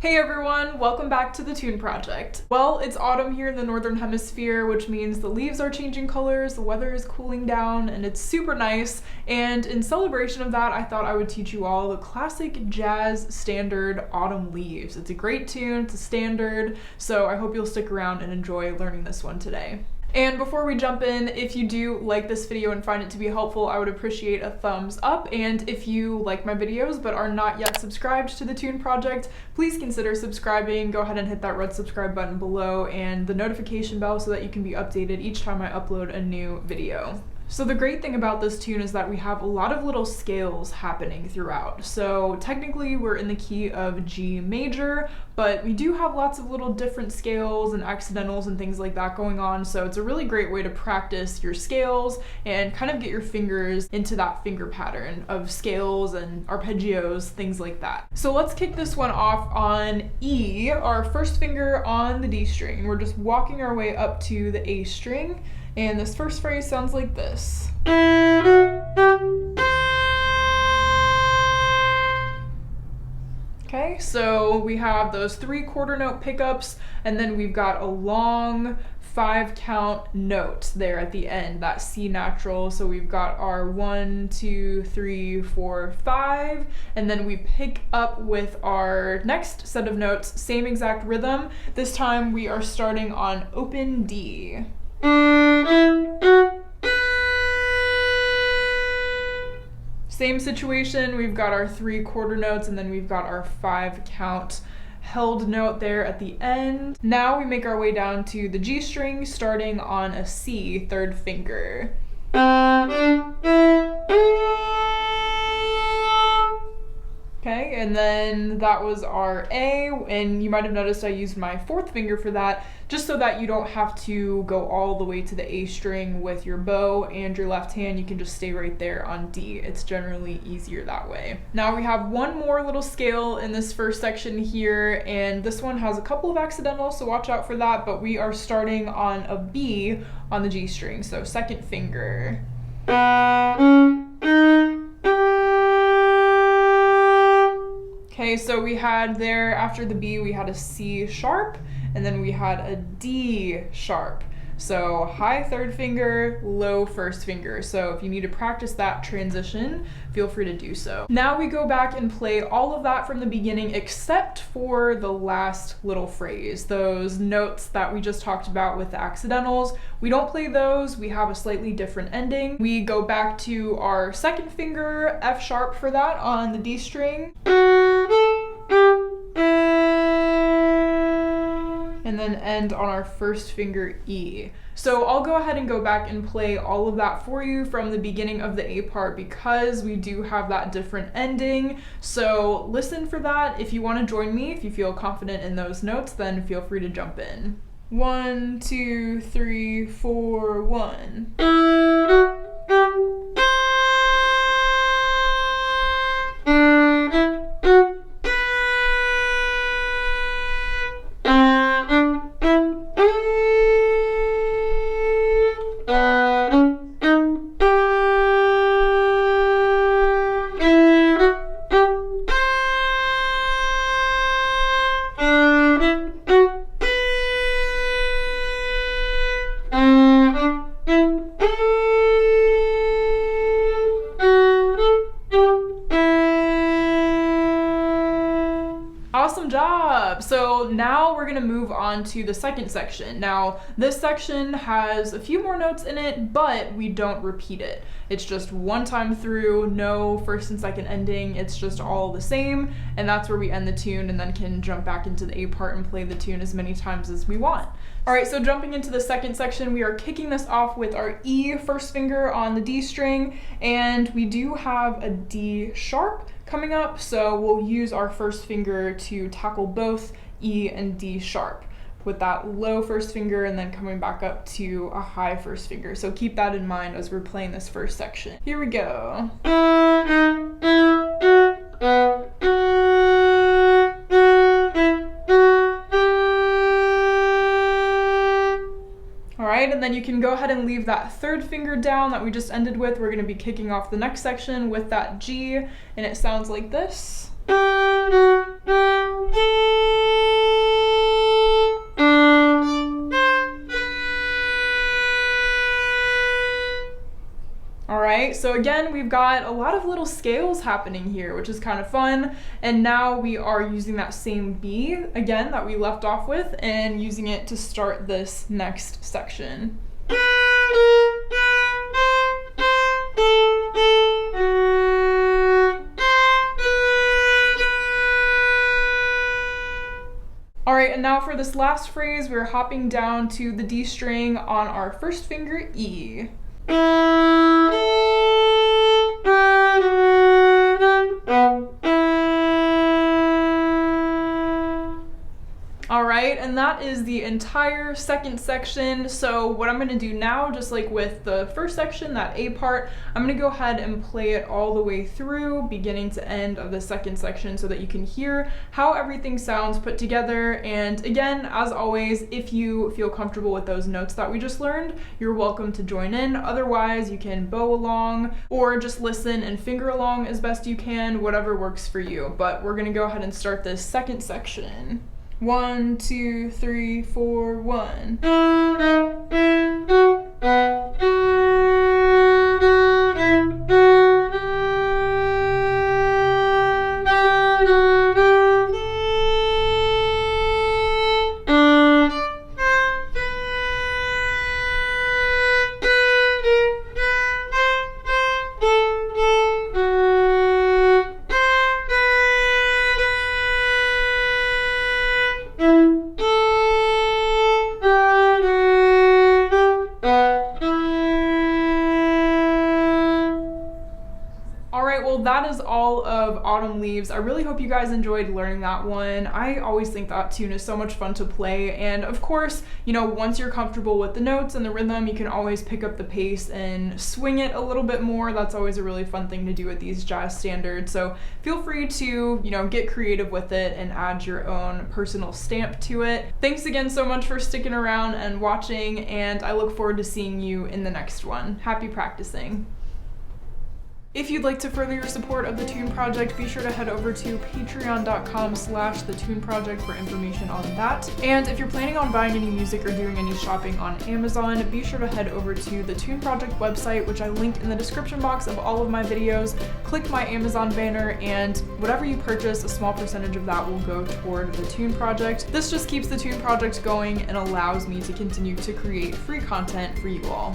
Hey everyone, welcome back to the Tune Project. Well, it's autumn here in the Northern Hemisphere, which means the leaves are changing colors, the weather is cooling down, and it's super nice. And in celebration of that, I thought I would teach you all the classic jazz standard Autumn Leaves. It's a great tune, it's a standard, so I hope you'll stick around and enjoy learning this one today. And before we jump in, if you do like this video and find it to be helpful, I would appreciate a thumbs up. And if you like my videos but are not yet subscribed to the Tune Project, please consider subscribing. Go ahead and hit that red subscribe button below and the notification bell so that you can be updated each time I upload a new video. So the great thing about this tune is that we have a lot of little scales happening throughout. So technically we're in the key of G major, but we do have lots of little different scales and accidentals and things like that going on. So it's a really great way to practice your scales and kind of get your fingers into that finger pattern of scales and arpeggios, things like that. So let's kick this one off on E, our first finger on the D string. We're just walking our way up to the A string. And this first phrase sounds like this. Okay, so we have those 3 quarter note pickups, and then we've got a long 5 count note there at the end, that C natural. So we've got our 1, 2, 3, 4, 5, and then we pick up with our next set of notes, same exact rhythm. This time we are starting on open D. Same situation, we've got our 3 quarter notes and then we've got our 5 count held note there at the end. Now we make our way down to the G string starting on a C, 3rd finger. Okay, and then that was our A, and you might have noticed I used my 4th finger for that, just so that you don't have to go all the way to the A string with your bow and your left hand. You can just stay right there on D. It's generally easier that way. Now we have one more little scale in this first section here, and this one has a couple of accidentals, so watch out for that, but we are starting on a B on the G string, so 2nd finger. Okay, so we had there, after the B, we had a C sharp, and then we had a D sharp. So high 3rd finger, low 1st finger. So if you need to practice that transition, feel free to do so. Now we go back and play all of that from the beginning except for the last little phrase, those notes that we just talked about with the accidentals. We don't play those, we have a slightly different ending. We go back to our 2nd finger, F sharp for that on the D string. And then end on our 1st finger E. So I'll go ahead and go back and play all of that for you from the beginning of the A part because we do have that different ending. So listen for that. If you want to join me, if you feel confident in those notes, then feel free to jump in. 1, 2, 3, 4, 1. Awesome job! So now we're gonna move on to the 2nd section. Now this section has a few more notes in it, but we don't repeat it. It's just one time through, no 1st and 2nd ending, it's just all the same, and that's where we end the tune and then can jump back into the A part and play the tune as many times as we want. Alright, so jumping into the 2nd section, we are kicking this off with our E 1st finger on the D string, and we do have a D sharp coming up, so we'll use our 1st finger to tackle both E and D sharp with that low 1st finger and then coming back up to a high 1st finger. So keep that in mind as we're playing this first section. Here we go. Alright, and then you can go ahead and leave that 3rd finger down that we just ended with. We're going to be kicking off the next section with that G, and it sounds like this. so again, we've got a lot of little scales happening here, which is kind of fun. And now we are using that same B again that we left off with and using it to start this next section. All right, and now for this last phrase, we're hopping down to the D string on our first finger, E. All right, and that is the entire second section. So what I'm gonna do now, just like with the first section, that A part, I'm gonna go ahead and play it all the way through, beginning to end of the second section, so that you can hear how everything sounds put together. And again, as always, if you feel comfortable with those notes that we just learned, you're welcome to join in. Otherwise, you can bow along or just listen and finger along as best you can, whatever works for you. But we're gonna go ahead and start this second section. 1, 2, 3, 4, 1. That is all of Autumn Leaves. I really hope you guys enjoyed learning that one. I always think that tune is so much fun to play, and of course, you know, once you're comfortable with the notes and the rhythm, you can always pick up the pace and swing it a little bit more. That's always a really fun thing to do with these jazz standards, so feel free to, you know, get creative with it and add your own personal stamp to it. Thanks again so much for sticking around and watching, and I look forward to seeing you in the next one. Happy practicing. If you'd like to further your support of the Tune Project, be sure to head over to patreon.com/thetuneproject for information on that. And if you're planning on buying any music or doing any shopping on Amazon, be sure to head over to the Tune Project website, which I linked in the description box of all of my videos. Click my Amazon banner, and whatever you purchase, a small percentage of that will go toward the Tune Project. This just keeps the Tune Project going and allows me to continue to create free content for you all.